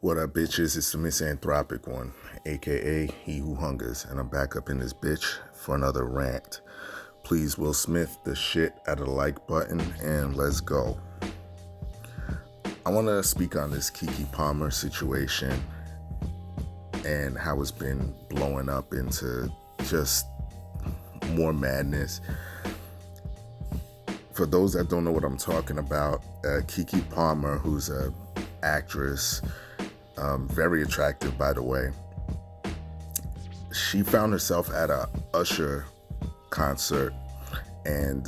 What up, bitches? It's the misanthropic one, aka He Who Hungers, and I'm back up in this bitch for another rant. Please, Will Smith, the shit out of the like button, and let's go. I want to speak on this Keke Palmer situation and how it's been blowing up into just more madness. For those that don't know what I'm talking about, Keke Palmer, who's a actress, very attractive, by the way. She found herself at a Usher concert, and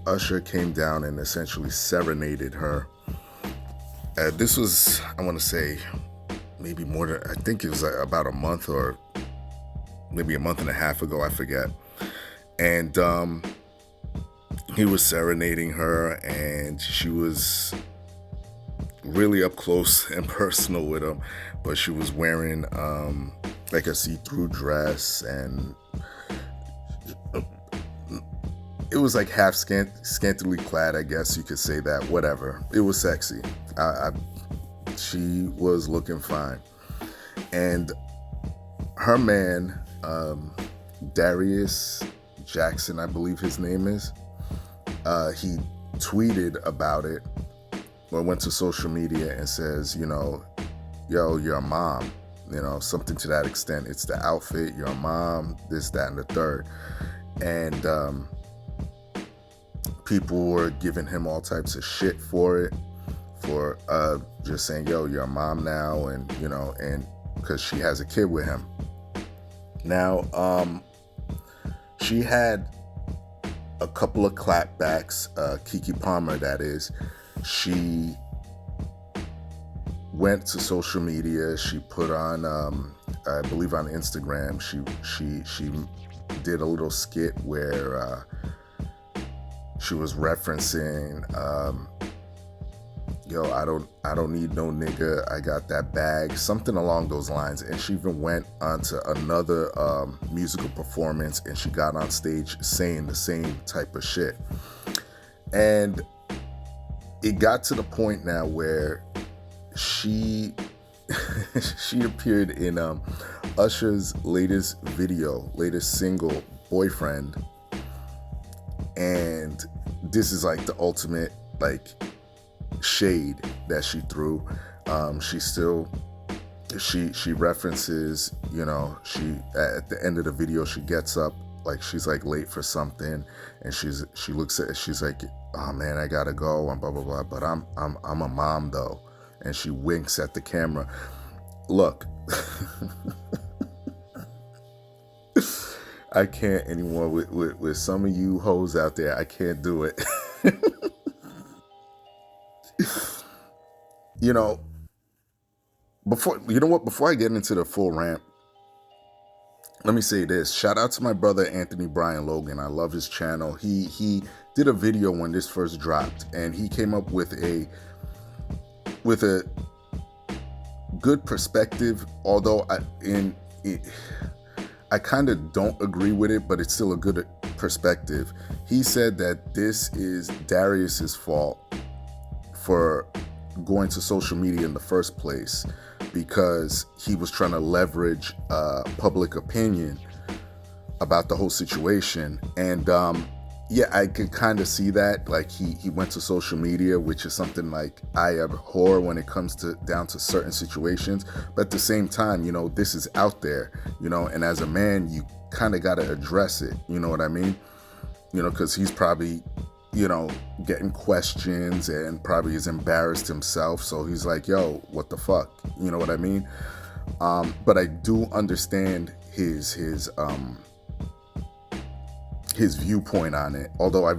Usher came down and essentially serenaded her. This was, I want to say, maybe more than, I think it was about a month or maybe a month and a half ago, I forget. And he was serenading her, and she was really up close and personal with him, but she was wearing like a see-through dress, and it was like half scantily clad, I guess you could say that. Whatever, it was sexy. She was looking fine, and her man, Darius Jackson, I believe his name is, he tweeted about it, or went to social media and says, yo, you're a mom, something to that extent. It's the outfit, you're a mom, this, that, and the third. And people were giving him all types of shit for it, for just saying, you're a mom now, and, and because she has a kid with him. Now, she had a couple of clapbacks, Keke Palmer, that is. She went to social media. She put on, I believe on Instagram, she did a little skit where she was referencing, I don't need no nigga, I got that bag, something along those lines. And she even went on to another musical performance, and she got on stage saying the same type of shit. And it got to the point now where she appeared in Usher's latest single, Boyfriend, and this is like the ultimate like shade that she threw. She references, she at the end of the video, she gets up like she's like late for something, and she looks at it, she's like, oh man, I gotta go, and blah blah blah, but I'm a mom though, and she winks at the camera. Look, I can't anymore with some of you hoes out there. I can't do it. Before I get into the full rant, let me say this. Shout out to my brother, Anthony Brian Logan. I love his channel. He did a video when this first dropped, and he came up with a good perspective, although I kind of don't agree with it, but it's still a good perspective. He said that this is Darius's fault for going to social media in the first place, because he was trying to leverage public opinion about the whole situation. And I could kind of see that. Like he went to social media, which is something like I abhor when it comes down to certain situations. But at the same time, this is out there, and as a man, you kind of got to address it. You know what I mean? Because he's probably, getting questions and probably is embarrassed himself. So he's like, yo, what the fuck? You know what I mean? But I do understand his viewpoint on it, although I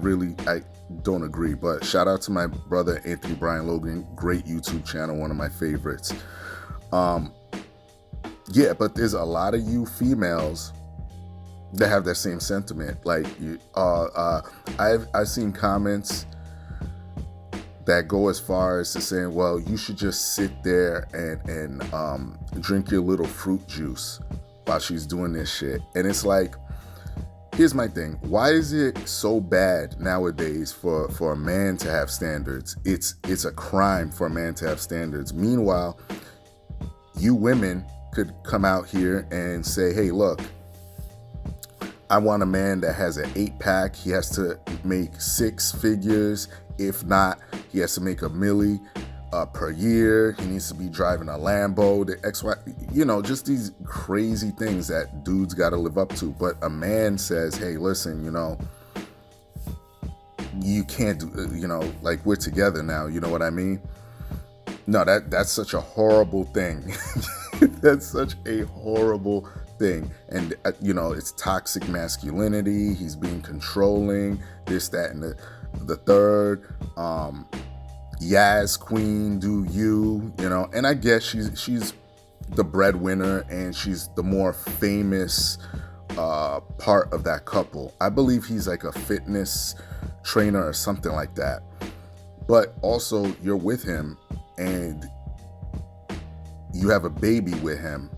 don't agree. But shout out to my brother, Anthony Brian Logan, great YouTube channel, one of my favorites. But there's a lot of you females that have that same sentiment. Like I've seen comments that go as far as to saying, well, you should just sit there and drink your little fruit juice while she's doing this shit. And it's like, here's my thing. Why is it so bad nowadays for a man to have standards? It's a crime for a man to have standards. Meanwhile, you women could come out here and say, hey, look, I want a man that has an 8-pack. He has to make 6 figures. If not, he has to make $1 million per year. He needs to be driving a Lambo, the XY, just these crazy things that dudes got to live up to. But a man says, hey, listen, you can't do, like, we're together now. You know what I mean? No, that's such a horrible thing. That's such a horrible thing. And, it's toxic masculinity. He's being controlling, this, that, and the third. Yaz queen, do you, and I guess she's the breadwinner and she's the more famous part of that couple. I believe he's like a fitness trainer or something like that. But also you're with him and you have a baby with him,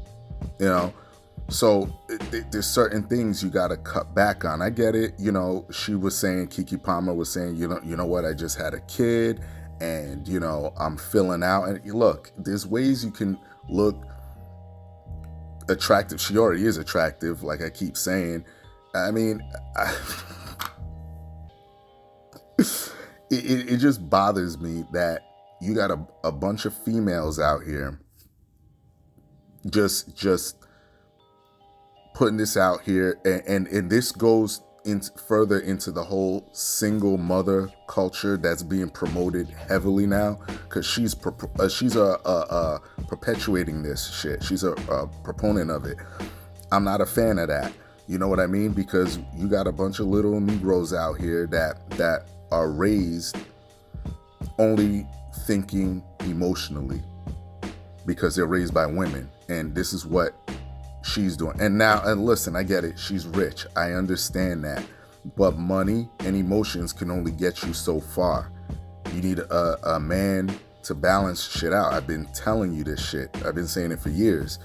so there's certain things you got to cut back on. I get it. She was saying, Keke Palmer was saying, you know what, I just had a kid and, I'm filling out. And look, there's ways you can look attractive. She already is attractive, like I keep saying. I mean, it just bothers me that you got a bunch of females out here just putting this out here, and this goes further into the whole single mother culture that's being promoted heavily now, because she's perpetuating this shit. She's a proponent of it. I'm not a fan of that. You know what I mean? Because you got a bunch of little Negroes out here that are raised only thinking emotionally because they're raised by women, and this is what she's doing. And listen, I get it. She's rich. I understand that. But money and emotions can only get you so far. You need a man to balance shit out. I've been telling you this shit. I've been saying it for years.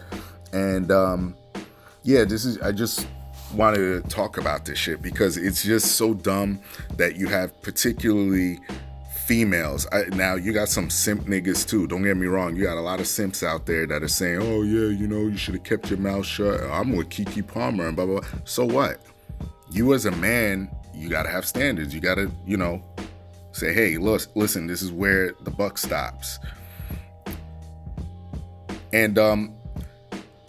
And I just wanted to talk about this shit because it's just so dumb that you have particularly females. Now you got some simp niggas too. Don't get me wrong. You got a lot of simps out there that are saying, oh yeah, you should have kept your mouth shut. I'm with Keke Palmer and blah, blah, blah. So what? You as a man, you got to have standards. You got to, say, hey, listen, this is where the buck stops. And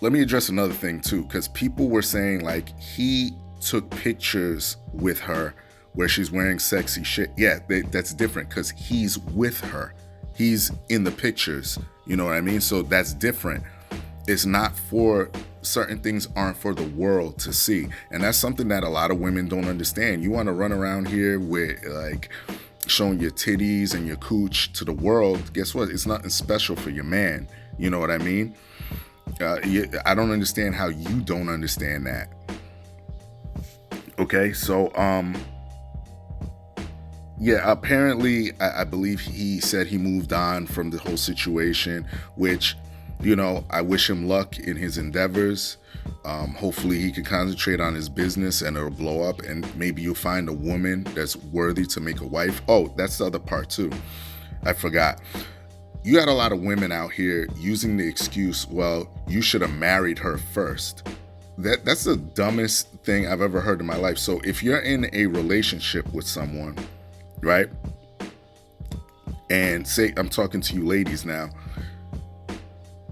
let me address another thing too, because people were saying like he took pictures with her where she's wearing sexy shit. Yeah, that's different because he's with her. He's in the pictures. You know what I mean? So that's different. It's not for, certain things aren't for the world to see. And that's something that a lot of women don't understand. You want to run around here with like showing your titties and your cooch to the world. Guess what? It's nothing special for your man. You know what I mean? I don't understand how you don't understand that. Okay, so yeah, apparently, I believe he said he moved on from the whole situation, which, I wish him luck in his endeavors. Hopefully he can concentrate on his business and it'll blow up, and maybe you'll find a woman that's worthy to make a wife. Oh, that's the other part too. I forgot. You got a lot of women out here using the excuse, well, you should have married her first. That's the dumbest thing I've ever heard in my life. So if you're in a relationship with someone, right? And say, I'm talking to you ladies now.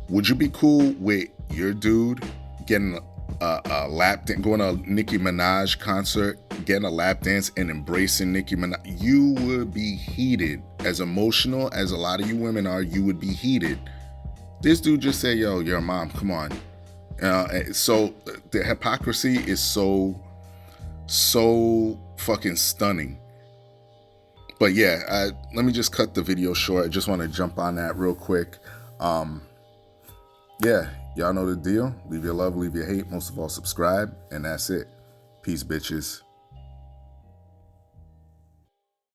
Would you be cool with your dude getting a lap dance, going to a Nicki Minaj concert, getting a lap dance and embracing Nicki Minaj? You would be heated. As emotional as a lot of you women are, you would be heated. This dude just said, yo, your mom, come on. So the hypocrisy is so fucking stunning. But yeah, let me just cut the video short. I just want to jump on that real quick. Yeah, y'all know the deal. Leave your love, leave your hate. Most of all, subscribe. And that's it. Peace, bitches.